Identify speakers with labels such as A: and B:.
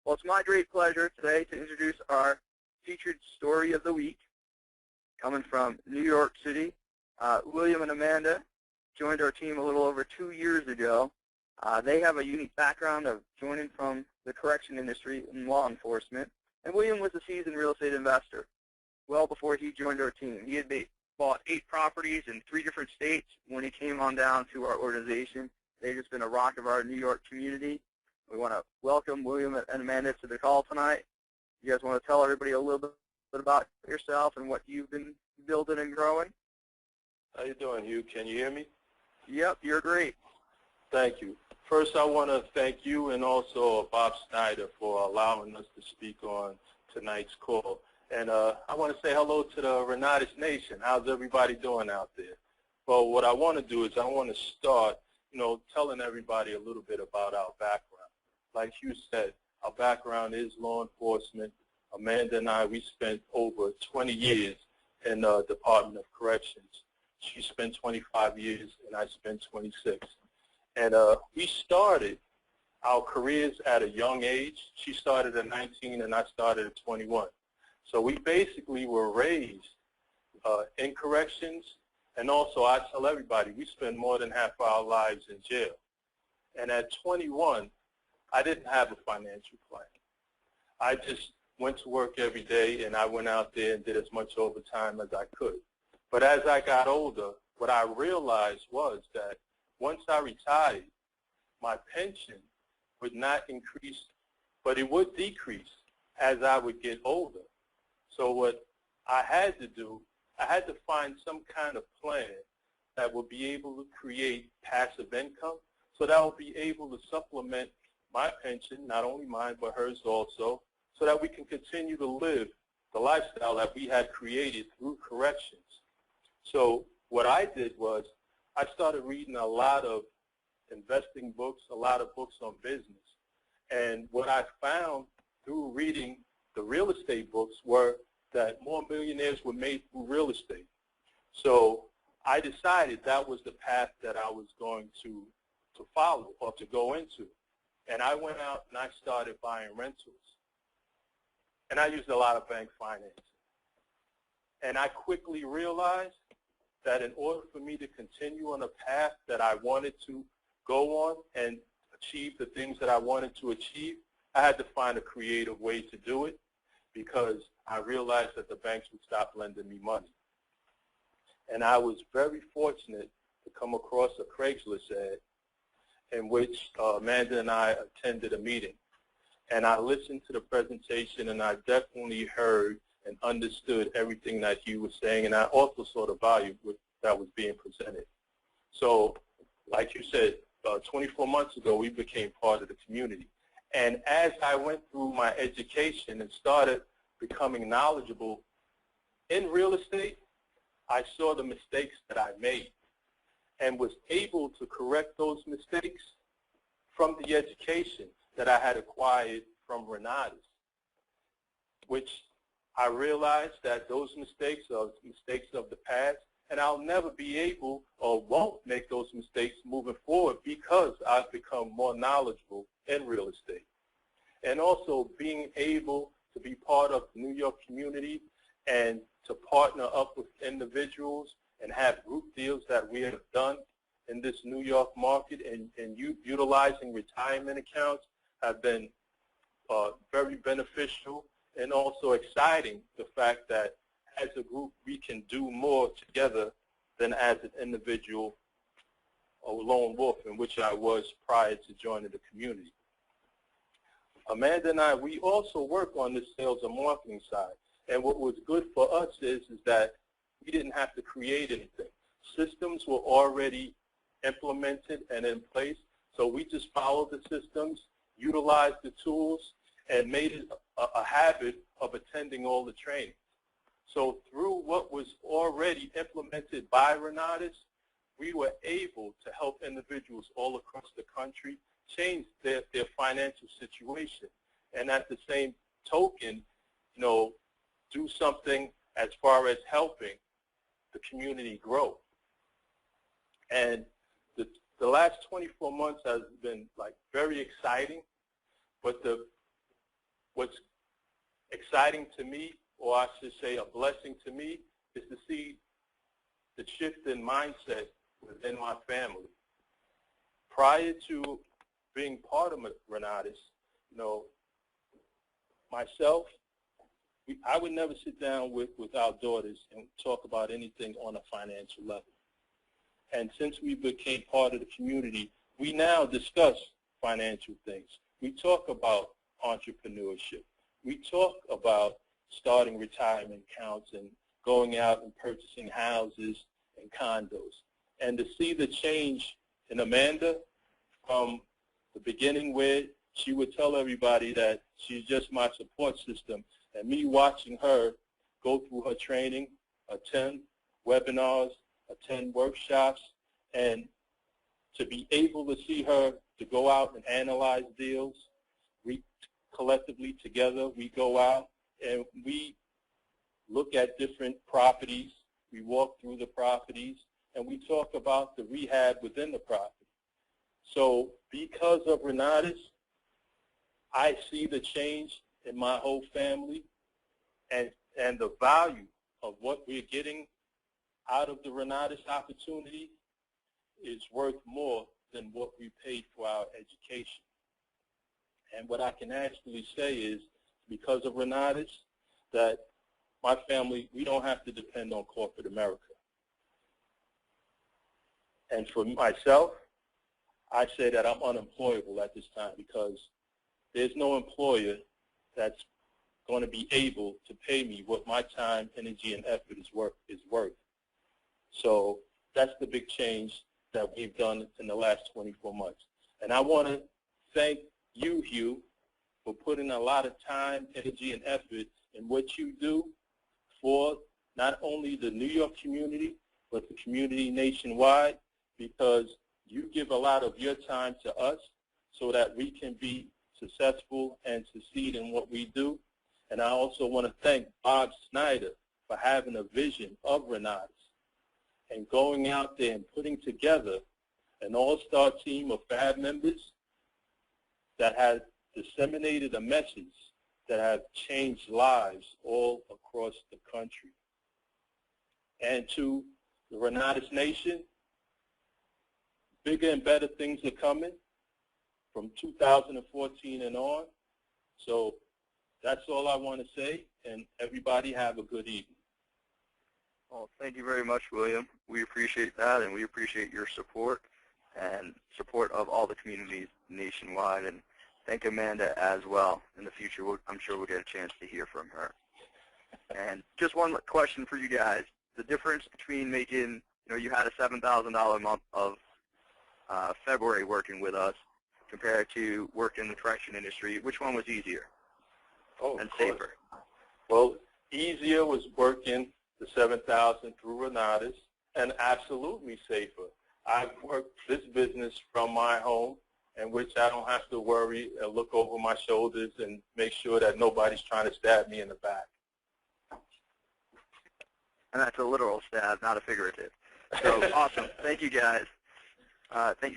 A: Well, it's my great pleasure today to introduce our featured story of the week, coming from New York City. William and Amanda joined our team a little over 2 years ago. They have a unique background of joining from the correction industry in law enforcement, and William was a seasoned real estate investor well before he joined our team. He had bought 8 properties in 3 different states when he came on down to our organization. They've just been a rock of our New York community. We want to welcome William and Amanda to the call tonight. You guys want to tell everybody a little bit about yourself and what you've been building and growing?
B: How you doing, Hugh? Can you hear me?
A: Yep, you're great.
B: Thank you. First, I want to thank you and also Bob Snyder for allowing us to speak on tonight's call. And I want to say hello to the Renatus Nation. How's everybody doing out there? Well, what I want to do is I want to start, telling everybody a little bit about our background. Like you said, our background is law enforcement. Amanda and I, we spent over 20 years in the Department of Corrections. She spent 25 years, and I spent 26. And we started our careers at a young age. She started at 19, and I started at 21. So we basically were raised in corrections, and also I tell everybody we spend more than half our lives in jail. And at 21, I didn't have a financial plan. I just went to work every day, and I went out there and did as much overtime as I could. But as I got older, what I realized was that once I retired, my pension would not increase, but it would decrease as I would get older. So what I had to do, I had to find some kind of plan that would be able to create passive income, so that I would be able to supplement my pension, not only mine but hers also, so that we can continue to live the lifestyle that we had created through corrections. So what I did was I started reading a lot of investing books, a lot of books on business. And what I found through reading the real estate books were that more millionaires were made through real estate. So I decided that was the path that I was going to follow or to go into. And I went out and I started buying rentals. And I used a lot of bank financing. And I quickly realized that in order for me to continue on a path that I wanted to go on and achieve the things that I wanted to achieve, I had to find a creative way to do it, because I realized that the banks would stop lending me money. And I was very fortunate to come across a Craigslist ad in which Amanda and I attended a meeting. And I listened to the presentation, and I definitely heard and understood everything that you were saying, and I also saw the value that was being presented. So, like you said, 24 months ago, we became part of the community. And as I went through my education and started becoming knowledgeable in real estate, I saw the mistakes that I made and was able to correct those mistakes from the education that I had acquired from Renatus, which I realized that those mistakes are mistakes of the past, and I'll never be able or won't make those mistakes moving forward because I've become more knowledgeable in real estate. And also being able to be part of the New York community and to partner up with individuals and have group deals that we have done in this New York market, and utilizing retirement accounts have been very beneficial, and also exciting, the fact that as a group we can do more together than as an individual or lone wolf, in which I was prior to joining the community. Amanda and I, we also work on the sales and marketing side. And what was good for us is that we didn't have to create anything. Systems were already implemented and in place, so we just followed the systems, utilized the tools, and made it a habit of attending all the training. So through what was already implemented by Renatus, we were able to help individuals all across the country change their financial situation. And at the same token, do something as far as helping the community grow. And the last 24 months has been very exciting, but the exciting to me, or I should say a blessing to me, is to see the shift in mindset within my family. Prior to being part of Renatus, myself, I would never sit down with our daughters and talk about anything on a financial level. And since we became part of the community, we now discuss financial things. We talk about entrepreneurship. We talk about starting retirement accounts and going out and purchasing houses and condos. And to see the change in Amanda from the beginning where she would tell everybody that she's just my support system, and me watching her go through her training, attend webinars, attend workshops, and to be able to see her to go out and analyze deals. We collectively together, we go out and we look at different properties. We walk through the properties and we talk about the rehab within the property. So because of Renatus, I see the change in my whole family, and the value of what we're getting out of the Renatus opportunity is worth more than what we paid for our education. And what I can actually say is, because of Renatus, that my family, we don't have to depend on corporate America. And for myself, I say that I'm unemployable at this time because there's no employer that's going to be able to pay me what my time, energy, and effort is worth. So that's the big change that we've done in the last 24 months. And I want to thank you, Hugh, for putting a lot of time, energy, and effort in what you do for not only the New York community, but the community nationwide, because you give a lot of your time to us so that we can be successful and succeed in what we do. And I also want to thank Bob Snyder for having a vision of Renatus and going out there and putting together an all-star team of FAB members that have disseminated a message that have changed lives all across the country. And to the Renatus Nation, bigger and better things are coming from 2014 and on. So that's all I want to say, and everybody have a good evening.
A: Well, thank you very much, William. We appreciate that, and we appreciate your support and support of all the communities nationwide. And thank Amanda as well. In the future, I'm sure we'll get a chance to hear from her. And just one question for you guys. The difference between making, you had a $7,000 month of February working with us compared to working in the correction industry, which one was easier and safer?
B: Well, easier was working the 7,000 through Renatus, and absolutely safer. I've worked this business from my home, in which I don't have to worry and look over my shoulders and make sure that nobody's trying to stab me in the back.
A: And that's a literal stab, not a figurative. So awesome. Thank you, guys. Thank you.